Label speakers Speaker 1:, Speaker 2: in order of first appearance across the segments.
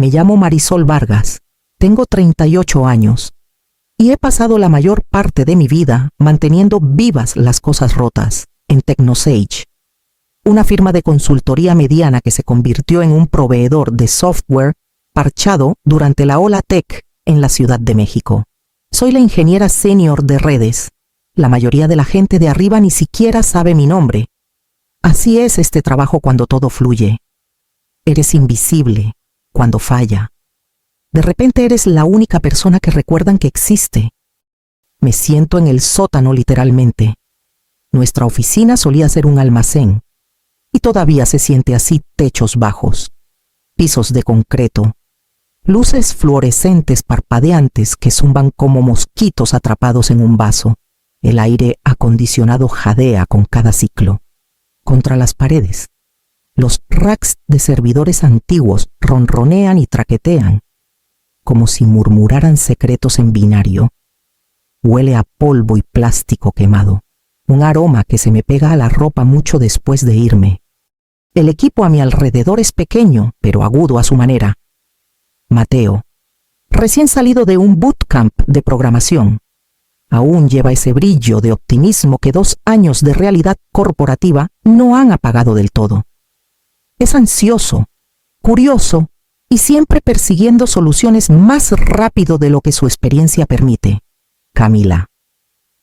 Speaker 1: Me llamo Marisol Vargas, tengo 38 años y he pasado la mayor parte de mi vida manteniendo vivas las cosas rotas en TechnoSage, una firma de consultoría mediana que se convirtió en un proveedor de software parchado durante la ola tech en la Ciudad de México. Soy la ingeniera senior de redes. La mayoría de la gente de arriba ni siquiera sabe mi nombre. Así es este trabajo cuando todo fluye. Eres invisible cuando falla. De repente eres la única persona que recuerdan que existe. Me siento en el sótano literalmente. Nuestra oficina solía ser un almacén y todavía se siente así: techos bajos, pisos de concreto, luces fluorescentes parpadeantes que zumban como mosquitos atrapados en un vaso. El aire acondicionado jadea con cada ciclo. Contra las paredes, los racks de servidores antiguos ronronean y traquetean, como si murmuraran secretos en binario. Huele a polvo y plástico quemado, un aroma que se me pega a la ropa mucho después de irme. El equipo a mi alrededor es pequeño, pero agudo a su manera. Mateo, recién salido de un bootcamp de programación, aún lleva ese brillo de optimismo que 2 años de realidad corporativa no han apagado del todo. Es ansioso, curioso y siempre persiguiendo soluciones más rápido de lo que su experiencia permite. Camila,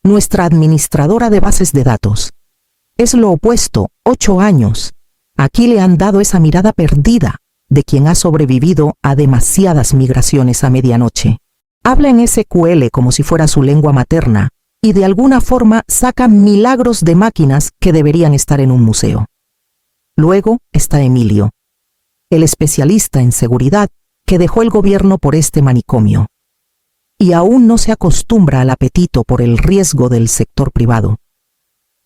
Speaker 1: nuestra administradora de bases de datos, es lo opuesto: 8 años. Aquí le han dado esa mirada perdida de quien ha sobrevivido a demasiadas migraciones a medianoche. Habla en SQL como si fuera su lengua materna y de alguna forma saca milagros de máquinas que deberían estar en un museo. Luego está Emilio, el especialista en seguridad que dejó el gobierno por este manicomio y aún no se acostumbra al apetito por el riesgo del sector privado.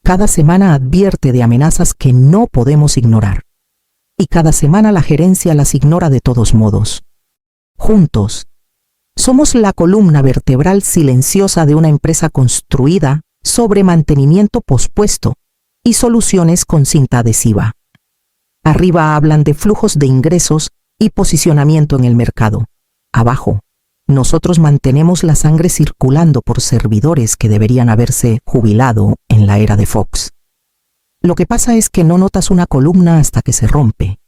Speaker 1: Cada semana advierte de amenazas que no podemos ignorar y cada semana la gerencia las ignora de todos modos. Juntos, somos la columna vertebral silenciosa de una empresa construida sobre mantenimiento pospuesto y soluciones con cinta adhesiva. Arriba hablan de flujos de ingresos y posicionamiento en el mercado. Abajo, nosotros mantenemos la sangre circulando por servidores que deberían haberse jubilado en la era de Fox. Lo que pasa es que no notas una columna hasta que se rompe.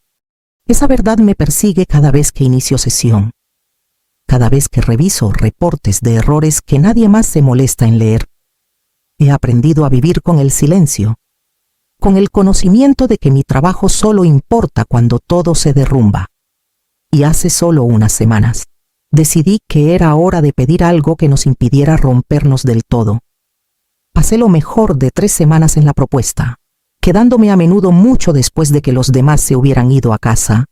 Speaker 1: Esa verdad me persigue cada vez que inicio sesión. Cada vez que reviso reportes de errores que nadie más se molesta en leer. He aprendido a vivir con el silencio, con el conocimiento de que mi trabajo solo importa cuando todo se derrumba. Y hace solo unas semanas, decidí que era hora de pedir algo que nos impidiera rompernos del todo. Pasé lo mejor de 3 semanas en la propuesta, quedándome a menudo mucho después de que los demás se hubieran ido a casa.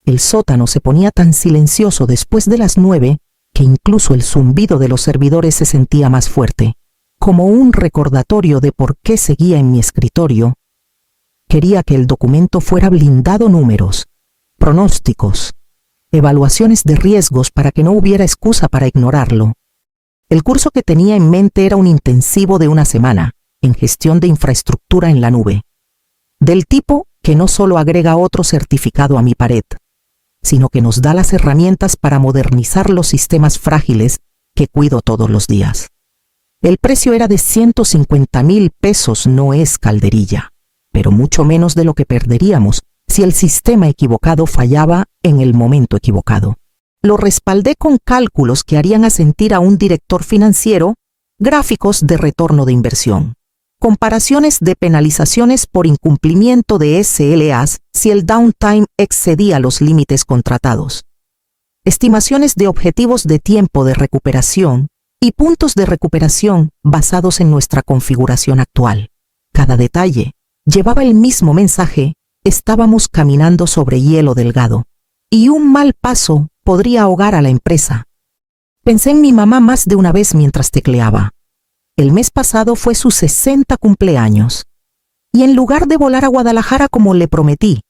Speaker 1: El sótano se ponía tan silencioso después de las 9 que incluso el zumbido de los servidores se sentía más fuerte, como un recordatorio de por qué seguía en mi escritorio. Quería que el documento fuera blindado: números, pronósticos, evaluaciones de riesgos para que no hubiera excusa para ignorarlo. El curso que tenía en mente era un intensivo de 1 semana en gestión de infraestructura en la nube, del tipo que no solo agrega otro certificado a mi pared, sino que nos da las herramientas para modernizar los sistemas frágiles que cuido todos los días. El precio era de 150,000 pesos, no es calderilla, pero mucho menos de lo que perderíamos si el sistema equivocado fallaba en el momento equivocado. Lo respaldé con cálculos que harían asentir a un director financiero, gráficos de retorno de inversión, comparaciones de penalizaciones por incumplimiento de SLAs si el downtime excedía los límites contratados, estimaciones de objetivos de tiempo de recuperación y puntos de recuperación basados en nuestra configuración actual. Cada detalle llevaba el mismo mensaje: estábamos caminando sobre hielo delgado, y un mal paso podría ahogar a la empresa. Pensé en mi mamá más de una vez mientras tecleaba. El mes pasado fue su 60 cumpleaños, y en lugar de volar a Guadalajara como le prometí,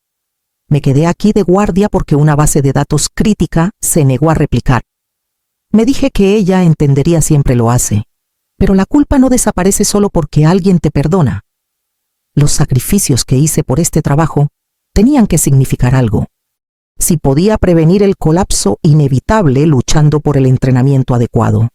Speaker 1: me quedé aquí de guardia porque una base de datos crítica se negó a replicar. Me dije que ella entendería, siempre lo hace, pero la culpa no desaparece solo porque alguien te perdona. Los sacrificios que hice por este trabajo tenían que significar algo. si podía prevenir el colapso inevitable luchando por el entrenamiento adecuado.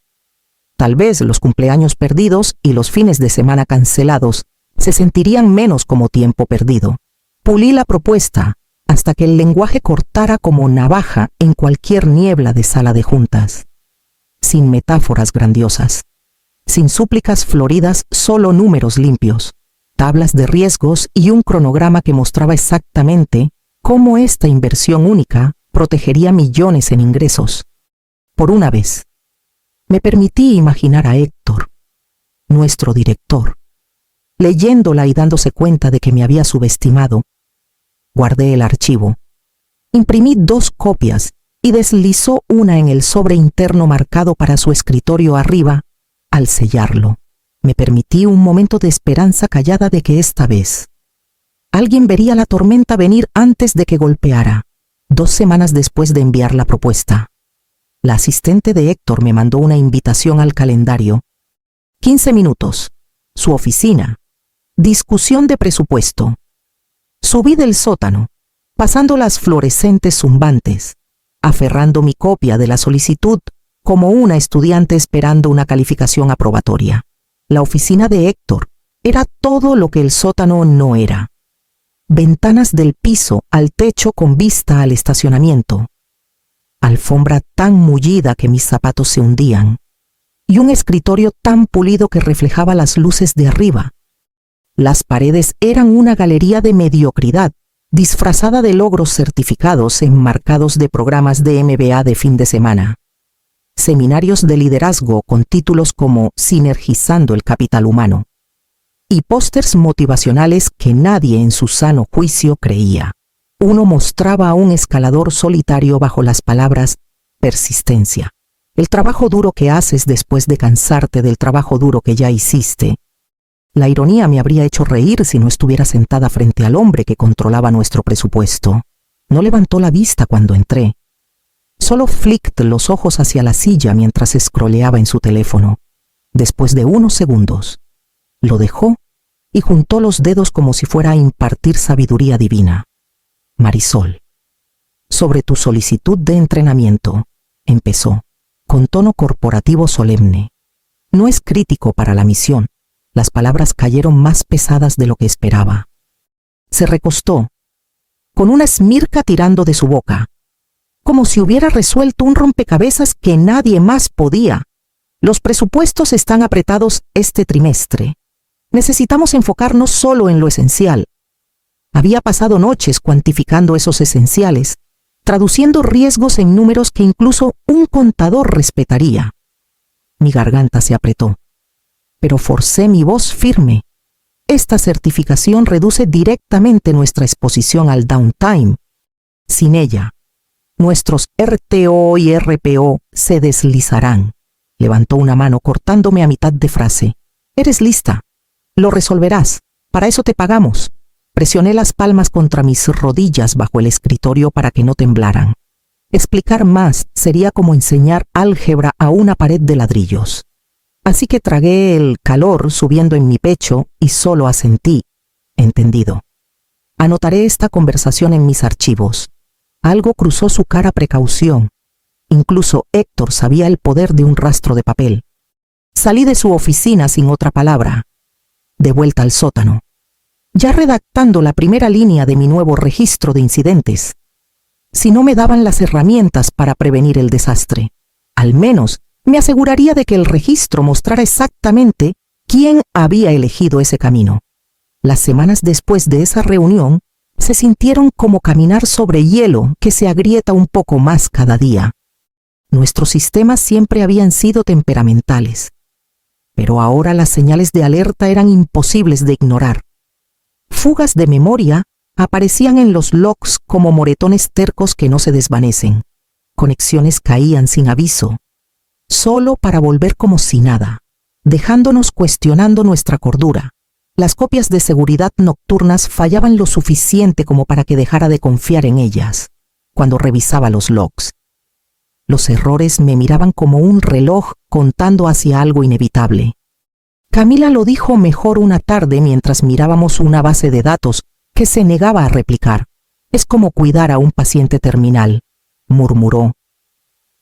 Speaker 1: Tal vez los cumpleaños perdidos y los fines de semana cancelados se sentirían menos como tiempo perdido. Pulí la propuesta hasta que el lenguaje cortara como navaja en cualquier niebla de sala de juntas. Sin metáforas grandiosas, sin súplicas floridas, solo números limpios, tablas de riesgos y un cronograma que mostraba exactamente cómo esta inversión única protegería millones en ingresos. Por una vez, me permití imaginar a Héctor, nuestro director, leyéndola y dándose cuenta de que me había subestimado. Guardé el archivo, imprimí 2 copias y deslizó una en el sobre interno marcado para su escritorio arriba. Al sellarlo, me permití un momento de esperanza callada de que esta vez alguien vería la tormenta venir antes de que golpeara. 2 semanas después de enviar la propuesta, la asistente de Héctor me mandó una invitación al calendario. 15 minutos, su oficina, discusión de presupuesto. Subí del sótano, pasando las fluorescentes zumbantes, aferrando mi copia de la solicitud como una estudiante esperando una calificación aprobatoria. La oficina de Héctor era todo lo que el sótano no era. Ventanas del piso al techo con vista al estacionamiento, alfombra tan mullida que mis zapatos se hundían, y un escritorio tan pulido que reflejaba las luces de arriba. Las paredes eran una galería de mediocridad, disfrazada de logros certificados enmarcados de programas de MBA de fin de semana, seminarios de liderazgo con títulos como Sinergizando el Capital Humano, y pósters motivacionales que nadie en su sano juicio creía. Uno mostraba a un escalador solitario bajo las palabras persistencia, el trabajo duro que haces después de cansarte del trabajo duro que ya hiciste. La ironía me habría hecho reír si no estuviera sentada frente al hombre que controlaba nuestro presupuesto. No levantó la vista cuando entré. Solo flicked los ojos hacia la silla mientras scrolleaba en su teléfono. Después de unos segundos, lo dejó y juntó los dedos como si fuera a impartir sabiduría divina. Marisol, sobre tu solicitud de entrenamiento, empezó, con tono corporativo solemne. No es crítico para la misión. Las palabras cayeron más pesadas de lo que esperaba. Se recostó, con una esmirca tirando de su boca, como si hubiera resuelto un rompecabezas que nadie más podía. Los presupuestos están apretados este trimestre. Necesitamos enfocarnos solo en lo esencial. Había pasado noches cuantificando esos esenciales, traduciendo riesgos en números que incluso un contador respetaría. Mi garganta se apretó, pero forcé mi voz firme. Esta certificación reduce directamente nuestra exposición al downtime. Sin ella, nuestros RTO y RPO se deslizarán. Levantó una mano cortándome a mitad de frase. Eres lista. Lo resolverás. Para eso te pagamos. Presioné las palmas contra mis rodillas bajo el escritorio para que no temblaran. Explicar más sería como enseñar álgebra a una pared de ladrillos. Así que tragué el calor subiendo en mi pecho y solo asentí. Entendido. Anotaré esta conversación en mis archivos. Algo cruzó su cara precaución. Incluso Héctor sabía el poder de un rastro de papel. Salí de su oficina sin otra palabra. De vuelta al sótano, ya redactando la primera línea de mi nuevo registro de incidentes. Si no me daban las herramientas para prevenir el desastre, al menos me aseguraría de que el registro mostrara exactamente quién había elegido ese camino. Las semanas después de esa reunión se sintieron como caminar sobre hielo que se agrieta un poco más cada día. Nuestros sistemas siempre habían sido temperamentales, pero ahora las señales de alerta eran imposibles de ignorar. Fugas de memoria aparecían en los logs como moretones tercos que no se desvanecen. Conexiones caían sin aviso, solo para volver como si nada, dejándonos cuestionando nuestra cordura. Las copias de seguridad nocturnas fallaban lo suficiente como para que dejara de confiar en ellas. Cuando revisaba los logs, los errores me miraban como un reloj contando hacia algo inevitable. Camila lo dijo mejor una tarde mientras mirábamos una base de datos que se negaba a replicar. Es como cuidar a un paciente terminal, murmuró,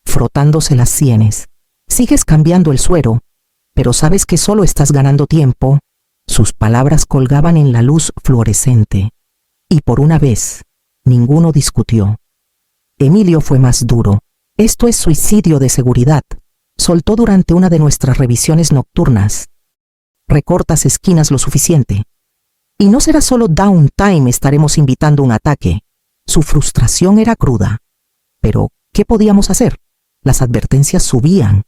Speaker 1: frotándose las sienes. Sigues cambiando el suero, pero sabes que solo estás ganando tiempo. Sus palabras colgaban en la luz fluorescente, y por una vez, ninguno discutió. Emilio fue más duro. Esto es suicidio de seguridad, soltó durante una de nuestras revisiones nocturnas. Recortas esquinas lo suficiente. Y no será solo downtime, estaremos invitando un ataque. Su frustración era cruda. Pero, ¿qué podíamos hacer? Las advertencias subían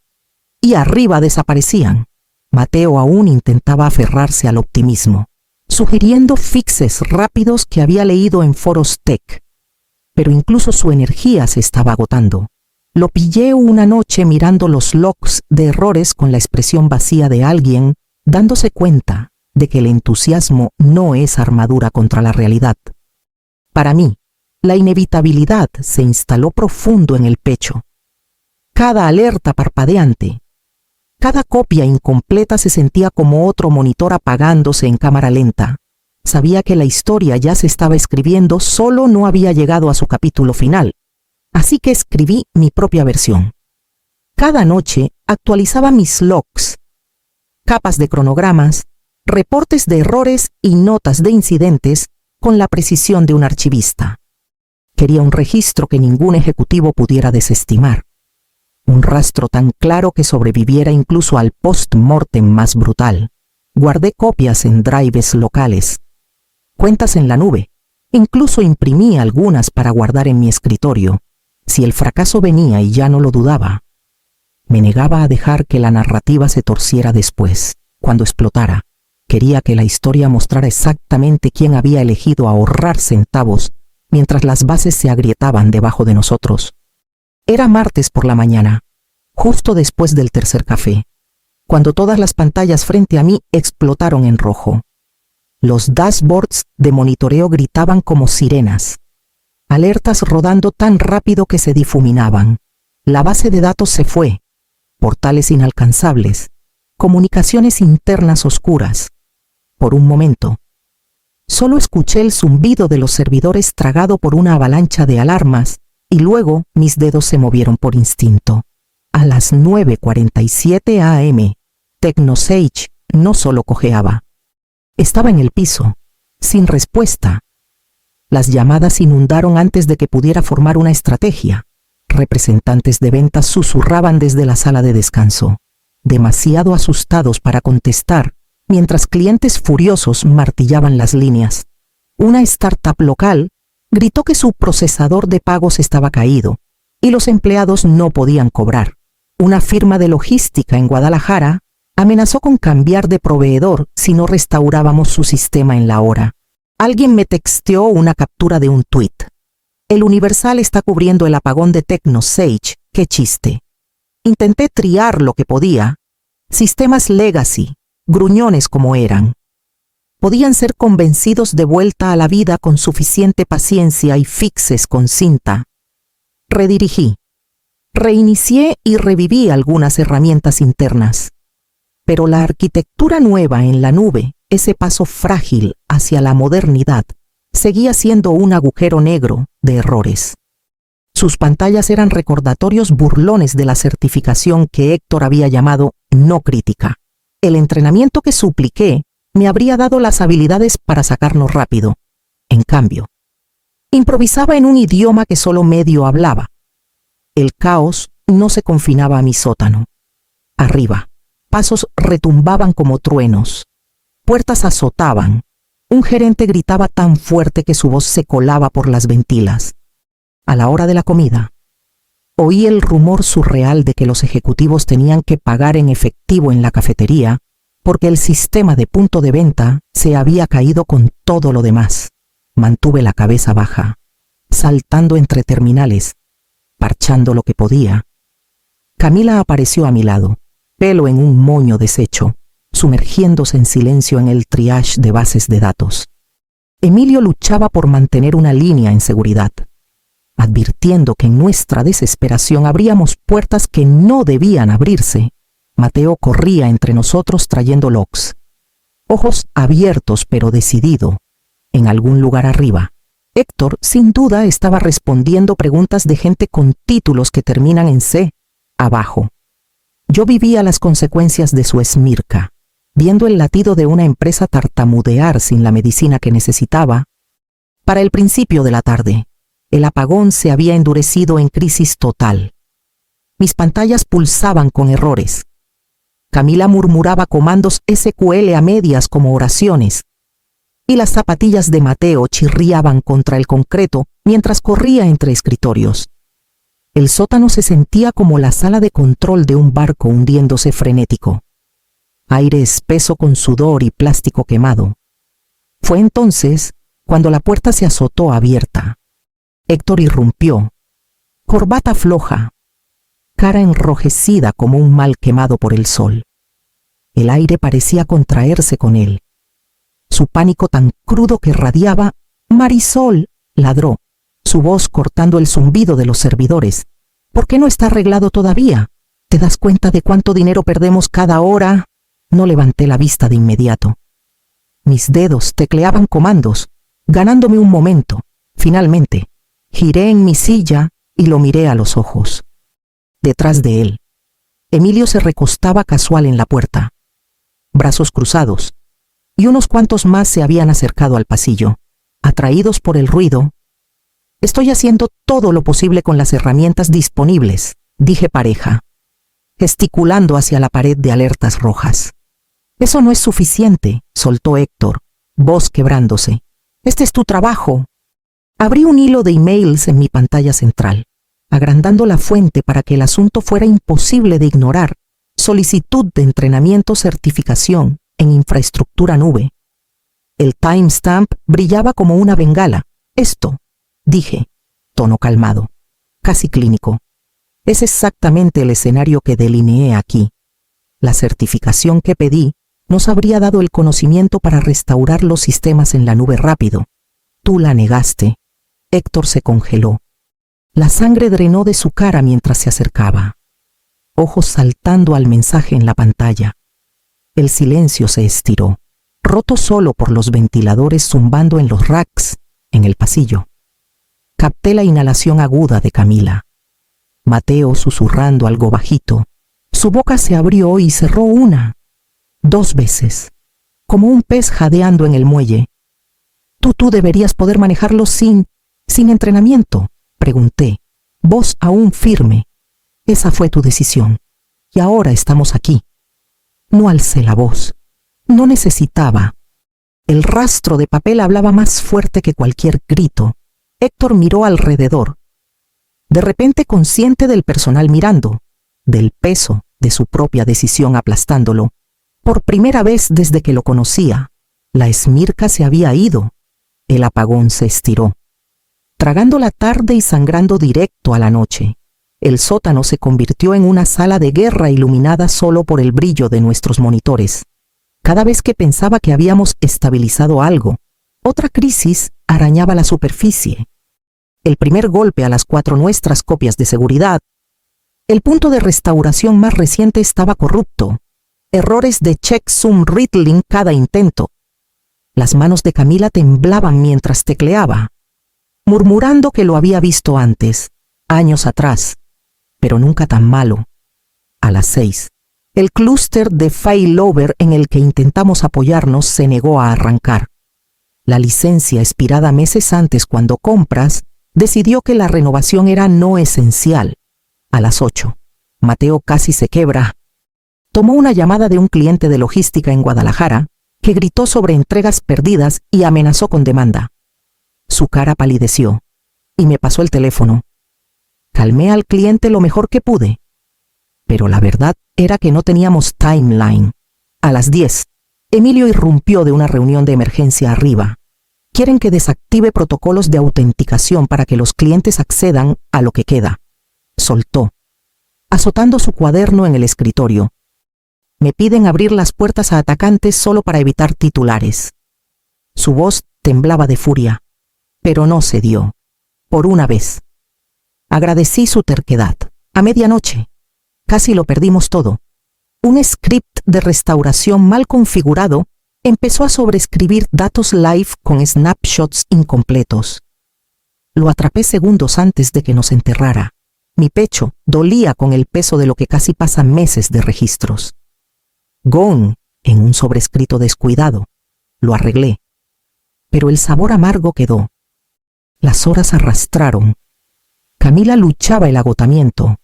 Speaker 1: y arriba desaparecían. Mateo aún intentaba aferrarse al optimismo, sugiriendo fixes rápidos que había leído en foros tech. Pero incluso su energía se estaba agotando. Lo pillé una noche mirando los logs de errores con la expresión vacía de alguien dándose cuenta de que el entusiasmo no es armadura contra la realidad. Para mí, la inevitabilidad se instaló profundo en el pecho. Cada alerta parpadeante, cada copia incompleta se sentía como otro monitor apagándose en cámara lenta. Sabía que la historia ya se estaba escribiendo, solo no había llegado a su capítulo final. Así que escribí mi propia versión. Cada noche actualizaba mis logs, capas de cronogramas, reportes de errores y notas de incidentes con la precisión de un archivista. Quería un registro que ningún ejecutivo pudiera desestimar. Un rastro tan claro que sobreviviera incluso al post-mortem más brutal. Guardé copias en drives locales, cuentas en la nube. Incluso imprimí algunas para guardar en mi escritorio. Si el fracaso venía y ya no lo dudaba, me negaba a dejar que la narrativa se torciera después, cuando explotara. Quería que la historia mostrara exactamente quién había elegido ahorrar centavos mientras las bases se agrietaban debajo de nosotros. Era martes por la mañana, justo después del tercer café, cuando todas las pantallas frente a mí explotaron en rojo. Los dashboards de monitoreo gritaban como sirenas, alertas rodando tan rápido que se difuminaban. La base de datos se fue, portales inalcanzables, comunicaciones internas oscuras. Por un momento, solo escuché el zumbido de los servidores tragado por una avalancha de alarmas y luego mis dedos se movieron por instinto. A las 9:47 a.m., TechnoSage no solo cojeaba. Estaba en el piso, sin respuesta. Las llamadas inundaron antes de que pudiera formar una estrategia. Representantes de ventas susurraban desde la sala de descanso, demasiado asustados para contestar, mientras clientes furiosos martillaban las líneas. Una startup local gritó que su procesador de pagos estaba caído y los empleados no podían cobrar. Una firma de logística en Guadalajara amenazó con cambiar de proveedor si no restaurábamos su sistema en la hora. Alguien me texteó una captura de un tuit. El Universal está cubriendo el apagón de TechnoSage. ¡Qué chiste! Intenté triar lo que podía. Sistemas legacy, gruñones como eran, podían ser convencidos de vuelta a la vida con suficiente paciencia y fixes con cinta. Redirigí, reinicié y reviví algunas herramientas internas. Pero la arquitectura nueva en la nube, ese paso frágil hacia la modernidad, seguía siendo un agujero negro de errores. Sus pantallas eran recordatorios burlones de la certificación que Héctor había llamado no crítica. El entrenamiento que supliqué me habría dado las habilidades para sacarnos rápido. En cambio, improvisaba en un idioma que solo medio hablaba. El caos no se confinaba a mi sótano. Arriba, pasos retumbaban como truenos. Puertas azotaban. Un gerente gritaba tan fuerte que su voz se colaba por las ventilas. A la hora de la comida, oí el rumor surreal de que los ejecutivos tenían que pagar en efectivo en la cafetería porque el sistema de punto de venta se había caído con todo lo demás. Mantuve la cabeza baja, saltando entre terminales, parchando lo que podía. Camila apareció a mi lado, pelo en un moño deshecho, sumergiéndose en silencio en el triage de bases de datos. Emilio luchaba por mantener una línea en seguridad, advirtiendo que en nuestra desesperación abríamos puertas que no debían abrirse. Mateo corría entre nosotros trayendo logs. Ojos abiertos pero decidido. En algún lugar arriba, Héctor, sin duda, estaba respondiendo preguntas de gente con títulos que terminan en C, abajo. Yo vivía las consecuencias de su esmirca, viendo el latido de una empresa tartamudear sin la medicina que necesitaba. Para el principio de la tarde, el apagón se había endurecido en crisis total. Mis pantallas pulsaban con errores. Camila murmuraba comandos SQL a medias como oraciones, y las zapatillas de Mateo chirriaban contra el concreto mientras corría entre escritorios. El sótano se sentía como la sala de control de un barco hundiéndose frenético. Aire espeso con sudor y plástico quemado. Fue entonces cuando la puerta se azotó abierta. Héctor irrumpió. Corbata floja, cara enrojecida como un mal quemado por el sol. El aire parecía contraerse con él. Su pánico tan crudo que radiaba, «Marisol», ladró, su voz cortando el zumbido de los servidores. «¿Por qué no está arreglado todavía? ¿Te das cuenta de cuánto dinero perdemos cada hora?» No levanté la vista de inmediato. Mis dedos tecleaban comandos, ganándome un momento. Finalmente, giré en mi silla y lo miré a los ojos. Detrás de él, Emilio se recostaba casual en la puerta, brazos cruzados, y unos cuantos más se habían acercado al pasillo, atraídos por el ruido. «Estoy haciendo todo lo posible con las herramientas disponibles», dije pareja, gesticulando hacia la pared de alertas rojas. «Eso no es suficiente», soltó Héctor, voz quebrándose. «Este es tu trabajo». Abrí un hilo de emails en mi pantalla central, agrandando la fuente para que el asunto fuera imposible de ignorar. Solicitud de entrenamiento certificación en infraestructura nube. El timestamp brillaba como una bengala. «Esto», dije, tono calmado, casi clínico, «es exactamente el escenario que delineé aquí. La certificación que pedí nos habría dado el conocimiento para restaurar los sistemas en la nube rápido. Tú la negaste». Héctor se congeló. La sangre drenó de su cara mientras se acercaba, ojos saltando al mensaje en la pantalla. El silencio se estiró, roto solo por los ventiladores zumbando en los racks en el pasillo. Capté la inhalación aguda de Camila. Mateo susurrando algo bajito. Su boca se abrió y cerró una, dos veces, como un pez jadeando en el muelle. Tú deberías poder manejarlo sin entrenamiento», pregunté, voz aún firme. «Esa fue tu decisión, y ahora estamos aquí». No alcé la voz. No necesitaba. El rastro de papel hablaba más fuerte que cualquier grito. Héctor miró alrededor, de repente consciente del personal mirando, del peso de su propia decisión aplastándolo. Por primera vez desde que lo conocía, la esmirca se había ido. El apagón se estiró, tragando la tarde y sangrando directo a la noche. El sótano se convirtió en una sala de guerra iluminada solo por el brillo de nuestros monitores. Cada vez que pensaba que habíamos estabilizado algo, otra crisis arañaba la superficie. El primer golpe a las 4 nuestras copias de seguridad. El punto de restauración más reciente estaba corrupto. Errores de checksum riddling cada intento. Las manos de Camila temblaban mientras tecleaba, murmurando que lo había visto antes, años atrás, pero nunca tan malo. A las 6, el clúster de failover en el que intentamos apoyarnos se negó a arrancar. La licencia expirada meses antes cuando compras decidió que la renovación era no esencial. A las 8, Mateo casi se quebra. Tomó una llamada de un cliente de logística en Guadalajara que gritó sobre entregas perdidas y amenazó con demanda. Su cara palideció y me pasó el teléfono. Calmé al cliente lo mejor que pude, pero la verdad era que no teníamos timeline. A las 10, Emilio irrumpió de una reunión de emergencia arriba. Quieren que desactive protocolos de autenticación para que los clientes accedan a lo que queda. Soltó, azotando su cuaderno en el escritorio. Me piden abrir las puertas a atacantes solo para evitar titulares. Su voz temblaba de furia, pero no cedió. Por una vez. Agradecí su terquedad. A medianoche, casi lo perdimos todo. Un script de restauración mal configurado empezó a sobreescribir datos live con snapshots incompletos. Lo atrapé segundos antes de que nos enterrara. Mi pecho dolía con el peso de lo que casi pasa meses de registros. Gone, en un sobrescrito descuidado. Lo arreglé. Pero el sabor amargo quedó. Las horas arrastraron. Camila luchaba el agotamiento.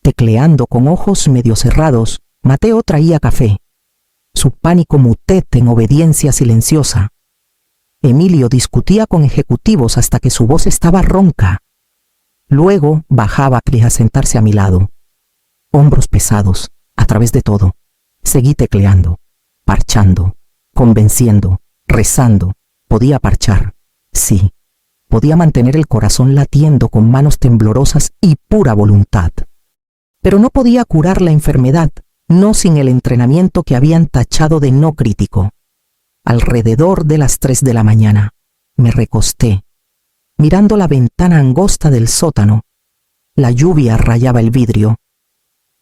Speaker 1: Tecleando con ojos medio cerrados, Mateo traía café. Su pánico mutet en obediencia silenciosa. Emilio discutía con ejecutivos hasta que su voz estaba ronca. Luego bajaba a sentarse a mi lado. Hombros pesados, a través de todo. Seguí tecleando, parchando, convenciendo, rezando. Podía parchar, sí. Podía mantener el corazón latiendo con manos temblorosas y pura voluntad. Pero no podía curar la enfermedad, no sin el entrenamiento que habían tachado de no crítico. Alrededor de las 3 de la mañana, me recosté, mirando la ventana angosta del sótano. La lluvia rayaba el vidrio,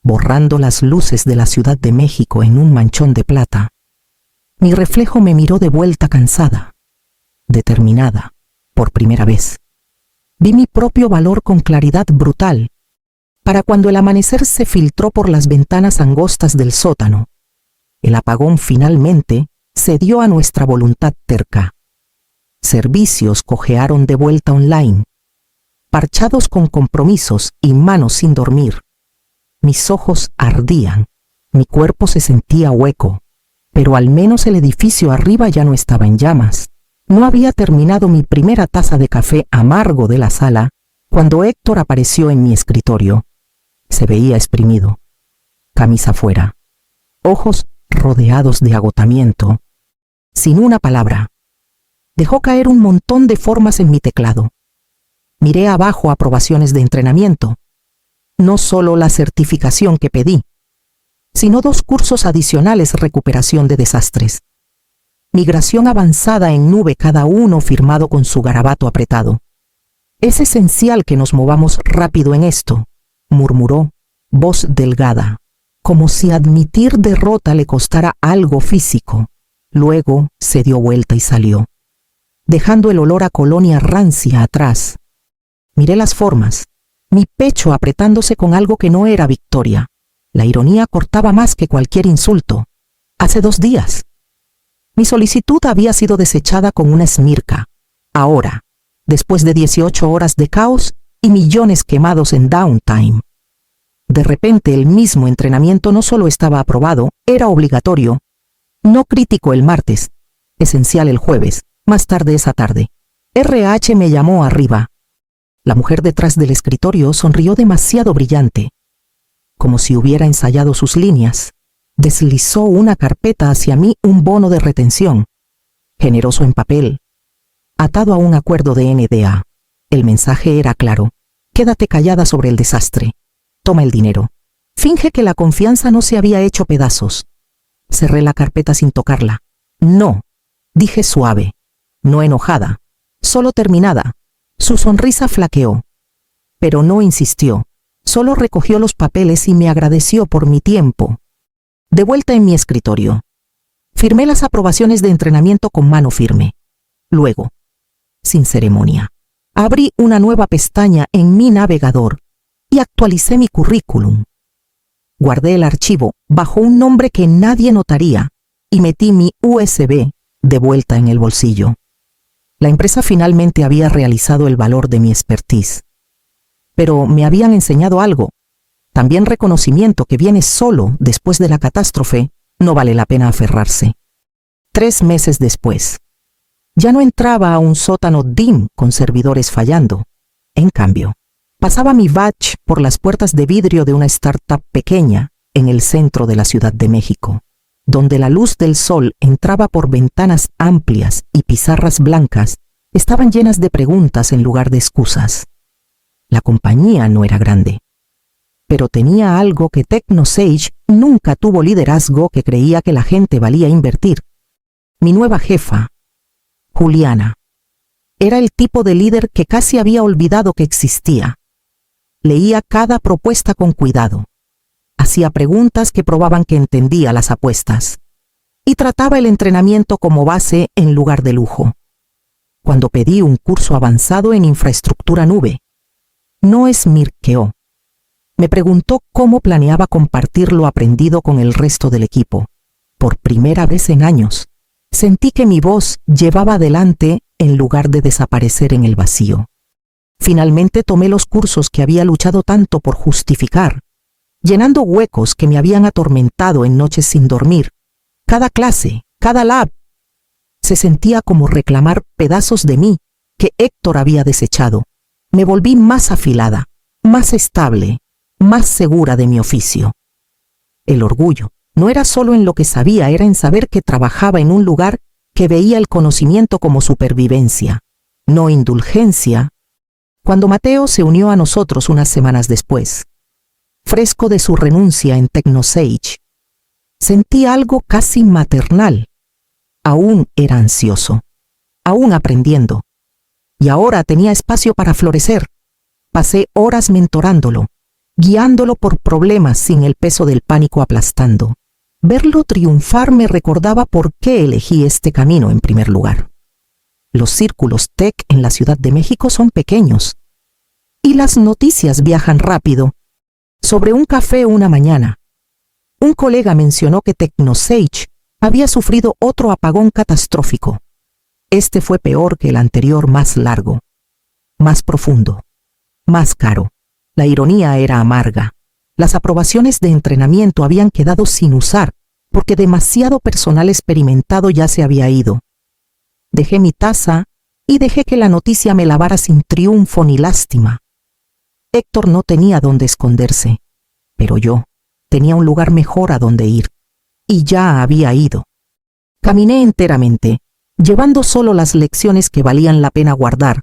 Speaker 1: borrando las luces de la Ciudad de México en un manchón de plata. Mi reflejo me miró de vuelta cansada, determinada, por primera vez. Vi mi propio valor con claridad brutal, para cuando el amanecer se filtró por las ventanas angostas del sótano. El apagón finalmente cedió a nuestra voluntad terca. Servicios cojearon de vuelta online, parchados con compromisos y manos sin dormir. Mis ojos ardían, mi cuerpo se sentía hueco, pero al menos el edificio arriba ya no estaba en llamas. No había terminado mi primera taza de café amargo de la sala cuando Héctor apareció en mi escritorio. Se veía exprimido, camisa fuera, ojos rodeados de agotamiento. Sin una palabra, dejó caer un montón de formas en mi teclado. Miré abajo aprobaciones de entrenamiento. No solo la certificación que pedí, sino 2 cursos adicionales recuperación de desastres. Migración avanzada en nube cada uno firmado con su garabato apretado. Es esencial que nos movamos rápido en esto, murmuró, voz delgada, como si admitir derrota le costara algo físico. Luego se dio vuelta y salió, dejando el olor a colonia rancia atrás. Miré las formas, mi pecho apretándose con algo que no era victoria. La ironía cortaba más que cualquier insulto. Hace 2 días. Mi solicitud había sido desechada con una esmirca. Ahora, después de 18 horas de caos y millones quemados en downtime. De repente el mismo entrenamiento no solo estaba aprobado, era obligatorio. No crítico el martes, esencial el jueves, más tarde esa tarde. RH me llamó arriba. La mujer detrás del escritorio sonrió demasiado brillante. Como si hubiera ensayado sus líneas, deslizó una carpeta hacia mí, un bono de retención, generoso en papel, atado a un acuerdo de NDA. El mensaje era claro: quédate callada sobre el desastre. Toma el dinero. Finge que la confianza no se había hecho pedazos. Cerré la carpeta sin tocarla. No, dije suave, no enojada, solo terminada. Su sonrisa flaqueó, pero no insistió. Solo recogió los papeles y me agradeció por mi tiempo. De vuelta en mi escritorio, firmé las aprobaciones de entrenamiento con mano firme. Luego, sin ceremonia, abrí una nueva pestaña en mi navegador y actualicé mi currículum. Guardé el archivo bajo un nombre que nadie notaría y metí mi USB de vuelta en el bolsillo. La empresa finalmente había realizado el valor de mi expertise. Pero me habían enseñado algo. También reconocimiento que viene solo después de la catástrofe, no vale la pena aferrarse. 3 meses después, ya no entraba a un sótano dim con servidores fallando. En cambio, pasaba mi badge por las puertas de vidrio de una startup pequeña en el centro de la Ciudad de México, donde la luz del sol entraba por ventanas amplias y pizarras blancas estaban llenas de preguntas en lugar de excusas. La compañía no era grande, pero tenía algo que TechnoSage nunca tuvo: liderazgo que creía que la gente valía invertir. Mi nueva jefa, Juliana, era el tipo de líder que casi había olvidado que existía. Leía cada propuesta con cuidado, hacía preguntas que probaban que entendía las apuestas y trataba el entrenamiento como base en lugar de lujo. cuando pedí un curso avanzado en infraestructura nube. No esmirqueó. Me preguntó cómo planeaba compartir lo aprendido con el resto del equipo. Por primera vez en años, sentí que mi voz llevaba adelante en lugar de desaparecer en el vacío. Finalmente tomé los cursos que había luchado tanto por justificar, llenando huecos que me habían atormentado en noches sin dormir. Cada clase, cada lab, se sentía como reclamar pedazos de mí que Héctor había desechado. Me volví más afilada, más estable, más segura de mi oficio. El orgullo no era solo en lo que sabía, era en saber que trabajaba en un lugar que veía el conocimiento como supervivencia, no indulgencia. Cuando Mateo se unió a nosotros unas semanas después, fresco de su renuncia en TechnoSage, sentí algo casi maternal. Aún era ansioso, aún aprendiendo, y ahora tenía espacio para florecer. Pasé horas mentorándolo, guiándolo por problemas sin el peso del pánico aplastando. Verlo triunfar me recordaba por qué elegí este camino en primer lugar. Los círculos tech en la Ciudad de México son pequeños, y las noticias viajan rápido. Sobre un café una mañana, un colega mencionó que TechnoSage había sufrido otro apagón catastrófico. Este fue peor que el anterior, más largo, más profundo, más caro. La ironía era amarga. Las aprobaciones de entrenamiento habían quedado sin usar porque demasiado personal experimentado ya se había ido. Dejé mi taza y dejé que la noticia me lavara sin triunfo ni lástima. Héctor no tenía dónde esconderse, pero yo tenía un lugar mejor a donde ir, y ya había ido. Caminé enteramente, llevando solo las lecciones que valían la pena guardar,